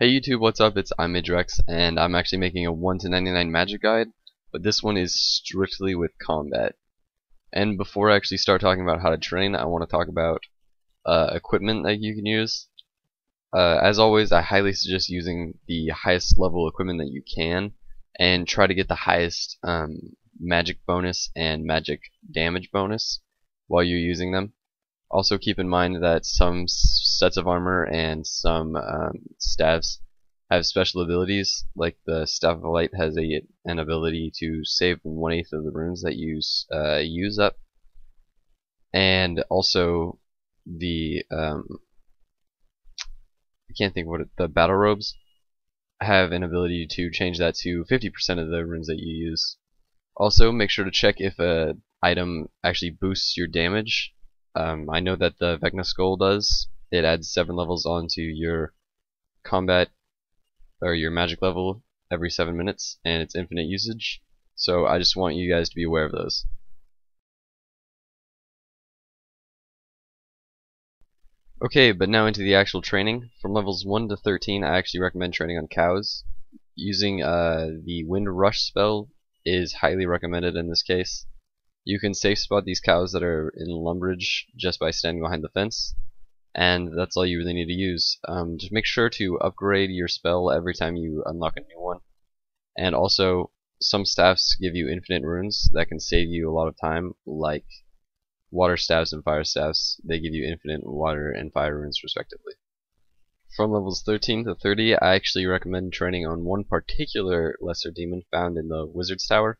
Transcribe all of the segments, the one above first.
Hey YouTube, what's up? It's Dagannoth Rex, and I'm actually making a 1 to 99 magic guide, but this one is strictly with combat. And before I actually start talking about how to train, I want to talk about equipment that you can use. As always, I highly suggest using the highest level equipment that you can, and try to get the highest magic bonus and magic damage bonus while you're using them. Also keep in mind that some sets of armor and some staves have special abilities, like the Staff of Light has an ability to save 1/8 of the runes that you use up, and also the I can't think what the battle robes have an ability to change that to 50% of the runes that you use. Also, make sure to check if a item actually boosts your damage. I know that the Vecna Skull does. It adds 7 levels onto your combat or your magic level every 7 minutes, and it's infinite usage. So I just want you guys to be aware of those. Okay, but now into the actual training. From levels 1 to 13, I actually recommend training on cows. Using the Wind Rush spell is highly recommended in this case. You can safe spot these cows that are in Lumbridge just by standing behind the fence, and that's all you really need to use. Just make sure to upgrade your spell every time you unlock a new one. And also, some staffs give you infinite runes that can save you a lot of time, like water staffs and fire staffs. They give you infinite water and fire runes respectively. From levels 13 to 30, I actually recommend training on one particular lesser demon found in the Wizard's Tower.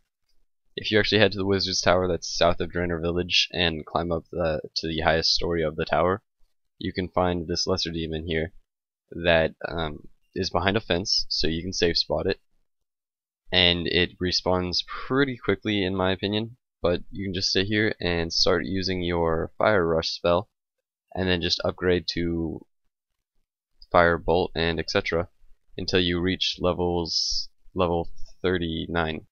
If you actually head to the Wizard's Tower that's south of Draenor Village and climb up to the highest story of the tower, you can find this lesser demon here that is behind a fence, so you can safe spot it. And it respawns pretty quickly in my opinion, but you can just sit here and start using your Fire Rush spell, and then just upgrade to Fire Bolt and etc. until you reach level 39.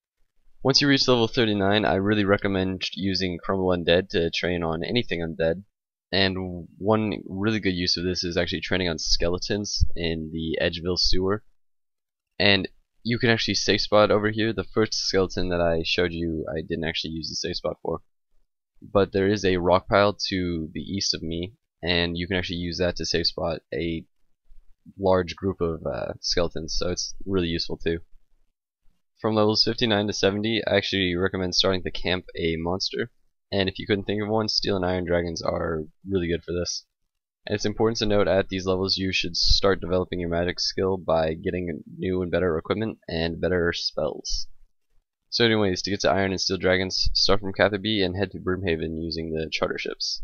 Once you reach level 39, I really recommend using Crumble Undead to train on anything undead. And one really good use of this is actually training on skeletons in the Edgeville sewer. And you can actually safe spot over here. The first skeleton that I showed you, I didn't actually use the safe spot for. But there is a rock pile to the east of me, and you can actually use that to safe spot a large group of skeletons, so it's really useful too. From levels 59 to 70, I actually recommend starting to camp a monster, and if you couldn't think of one, steel and iron dragons are really good for this. And it's important to note at these levels you should start developing your magic skill by getting new and better equipment and better spells. So anyways, to get to iron and steel dragons, start from Cather B and head to Brimhaven using the charter ships.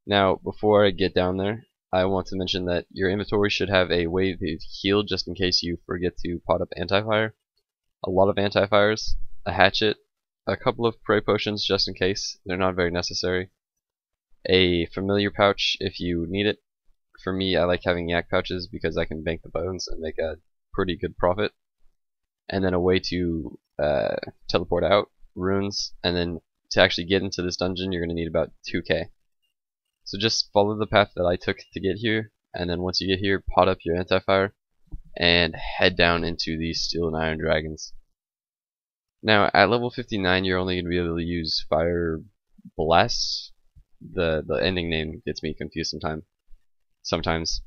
Now, before I get down there, I want to mention that your inventory should have a way to heal just in case you forget to pot up anti-fire. A lot of anti-fires, a hatchet, a couple of prey potions just in case, they're not very necessary, a familiar pouch if you need it. For me, I like having yak pouches because I can bank the bones and make a pretty good profit. And then a way to teleport out, runes, and then to actually get into this dungeon you're going to need about 2k. So just follow the path that I took to get here, and then once you get here, pot up your anti-fire and head down into these steel and iron dragons. Now at level 59 you're only going to be able to use Fire Blast. The ending name gets me confused sometimes.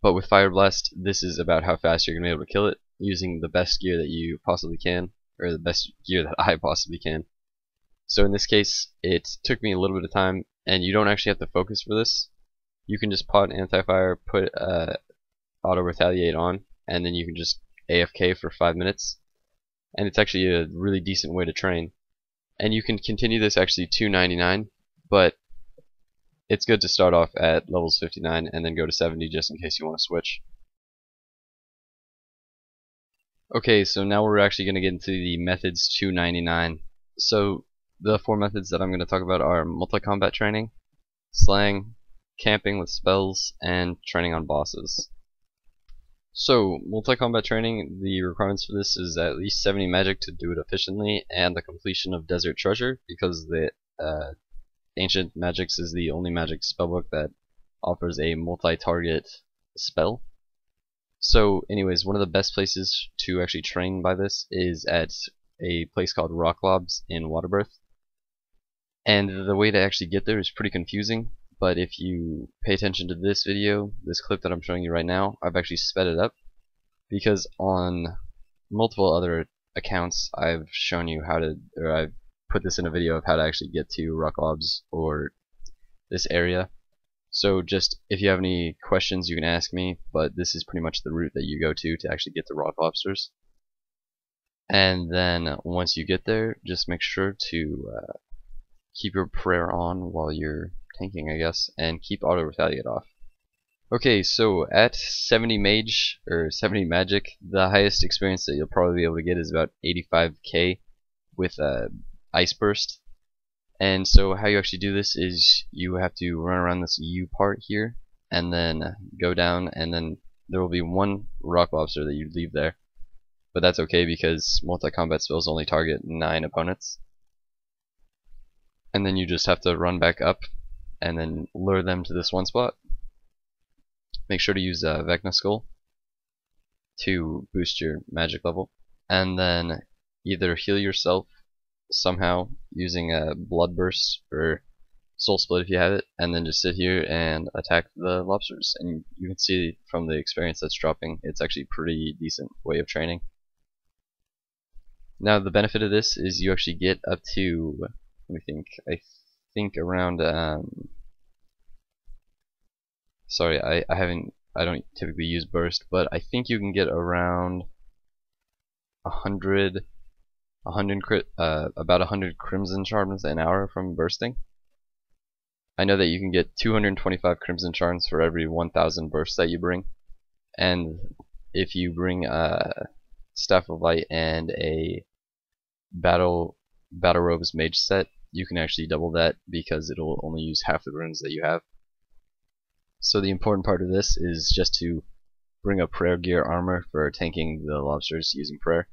But with Fire Blast, this is about how fast you're going to be able to kill it using the best gear that you possibly can, or the best gear that I possibly can. So in this case, it took me a little bit of time, and you don't actually have to focus for this. You can just pot anti-fire, put auto retaliate on, and then you can just AFK for 5 minutes, and it's actually a really decent way to train. And you can continue this actually to 99, but it's good to start off at levels 59 and then go to 70 just in case you want to switch. Okay, so now we're actually going to get into the methods to 99. So the 4 methods that I'm going to talk about are multi-combat training, slaying, camping with spells, and training on bosses. So, multi-combat training, the requirements for this is at least 70 magic to do it efficiently, and the completion of Desert Treasure, because the Ancient Magics is the only magic spellbook that offers a multi-target spell. So anyways, one of the best places to actually train by this is at a place called Rock Lobs in Waterbirth. And the way to actually get there is pretty confusing, but if you pay attention to this video, this clip that I'm showing you right now, I've actually sped it up, because on multiple other accounts I've shown you how to, or I've put this in a video of how to actually get to Rock Lobs or this area. So just, if you have any questions you can ask me, but this is pretty much the route that you go to actually get to Rock Lobsters. And then once you get there, just make sure to keep your prayer on while you're tanking, I guess, and keep auto retaliate off. Okay, so at 70 mage or 70 magic, the highest experience that you'll probably be able to get is about 85k with ice burst. And so how you actually do this is you have to run around this U part here and then go down, and then there will be one rock lobster that you leave there. But that's okay because multi-combat spells only target 9 opponents. And then you just have to run back up and then lure them to this one spot. Make sure to use Vecna Skull to boost your magic level, and then either heal yourself somehow using a blood burst or soul split if you have it, and then just sit here and attack the lobsters. And you can see from the experience that's dropping, it's actually a pretty decent way of training. Now the benefit of this is you actually get up to, let me think, I think around sorry, I don't typically use burst, but I think you can get around 100 about 100 crimson charms an hour from bursting. I know that you can get 225 crimson charms for every 1000 bursts that you bring, and if you bring Staff of Light and a Battle Robes mage set, you can actually double that because it'll only use half the runes that you have. So the important part of this is just to bring a prayer gear armor for tanking the lobsters using prayer,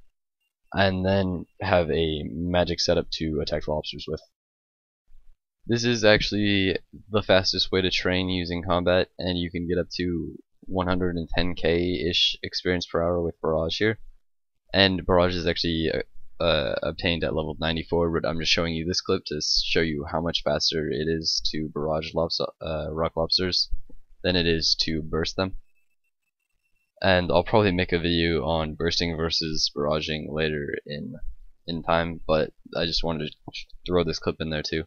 and then have a magic setup to attack the lobsters with. This is actually the fastest way to train using combat, and you can get up to 110k-ish experience per hour with Barrage here. And Barrage is actually obtained at level 94, but I'm just showing you this clip to show you how much faster it is to barrage rock lobsters than it is to burst them. And I'll probably make a video on bursting versus barraging later in time, but I just wanted to throw this clip in there too.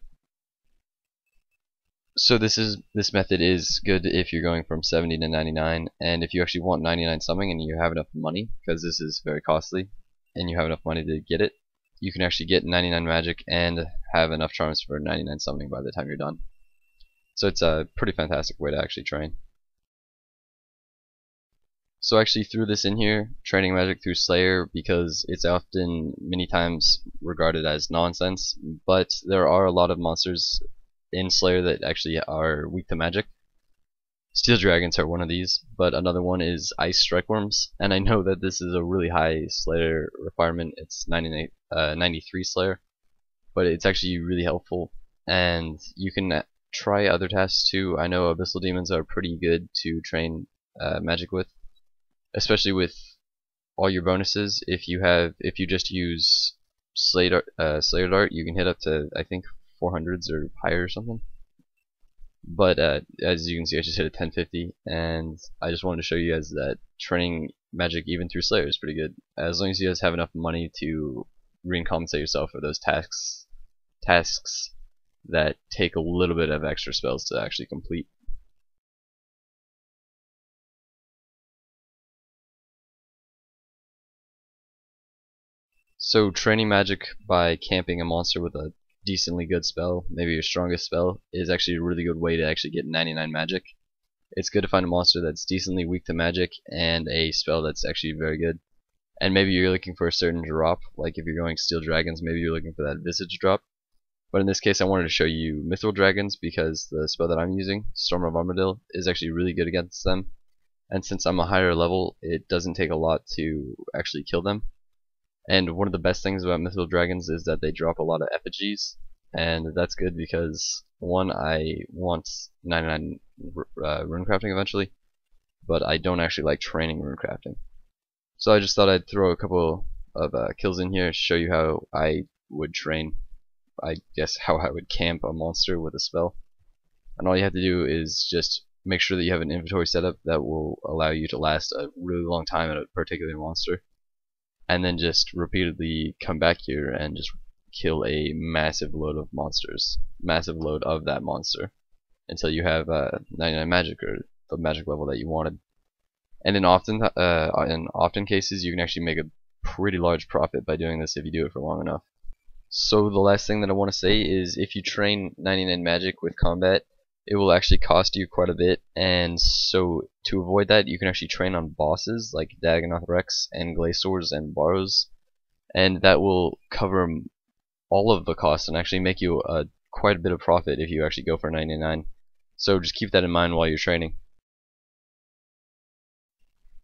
So this method is good if you're going from 70 to 99, and if you actually want 99 summoning and you have enough money, because this is very costly, and you have enough money to get it, you can actually get 99 magic and have enough charms for 99 summoning by the time you're done. So it's a pretty fantastic way to actually train. So I actually threw this in here, training magic through Slayer, because it's often many times regarded as nonsense, but there are a lot of monsters in Slayer that actually are weak to magic. Steel Dragons are one of these, but another one is Ice Strike Worms, and I know that this is a really high Slayer requirement. It's 93 Slayer, but it's actually really helpful, and you can try other tasks too. I know Abyssal Demons are pretty good to train magic with, especially with all your bonuses. If you just use Slayer Dart, you can hit up to, I think, 400s or higher or something. But as you can see, I just hit a 1050, and I just wanted to show you guys that training magic even through Slayer is pretty good, as long as you guys have enough money to recompensate yourself for those tasks that take a little bit of extra spells to actually complete. So training magic by camping a monster with a decently good spell, maybe your strongest spell, is actually a really good way to actually get 99 magic. It's good to find a monster that's decently weak to magic and a spell that's actually very good. And maybe you're looking for a certain drop, like if you're going Steel Dragons, maybe you're looking for that Visage drop. But in this case I wanted to show you Mithril Dragons because the spell that I'm using, Storm of Armadillo, is actually really good against them. And since I'm a higher level, it doesn't take a lot to actually kill them. And one of the best things about Mithril Dragons is that they drop a lot of effigies, and that's good because, one, I want 99 runecrafting eventually, but I don't actually like training runecrafting. So I just thought I'd throw a couple of kills in here to show you how I would train. I guess how I would camp a monster with a spell. And all you have to do is just make sure that you have an inventory setup that will allow you to last a really long time at a particular monster, and then just repeatedly come back here and just kill a massive load of monsters, massive load of that monster, until you have 99 magic, or the magic level that you wanted. And in often cases, you can actually make a pretty large profit by doing this if you do it for long enough. So the last thing that I want to say is, if you train 99 magic with combat, it will actually cost you quite a bit, and so to avoid that, you can actually train on bosses like Dagannoth Rex and Glaciers and Barrows, and that will cover all of the costs and actually make you quite a bit of profit if you actually go for 99. So just keep that in mind while you're training.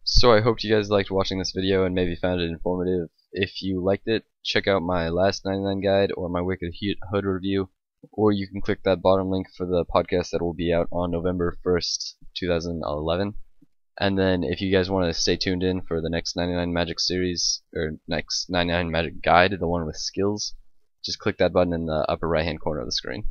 So I hope you guys liked watching this video and maybe found it informative. If you liked it, check out my last 99 guide or my Wicked Hood review, or you can click that bottom link for the podcast that will be out on November 1st, 2011. And then if you guys want to stay tuned in for the next 99 Magic series, or next 99 Magic guide, the one with skills, just click that button in the upper right hand corner of the screen.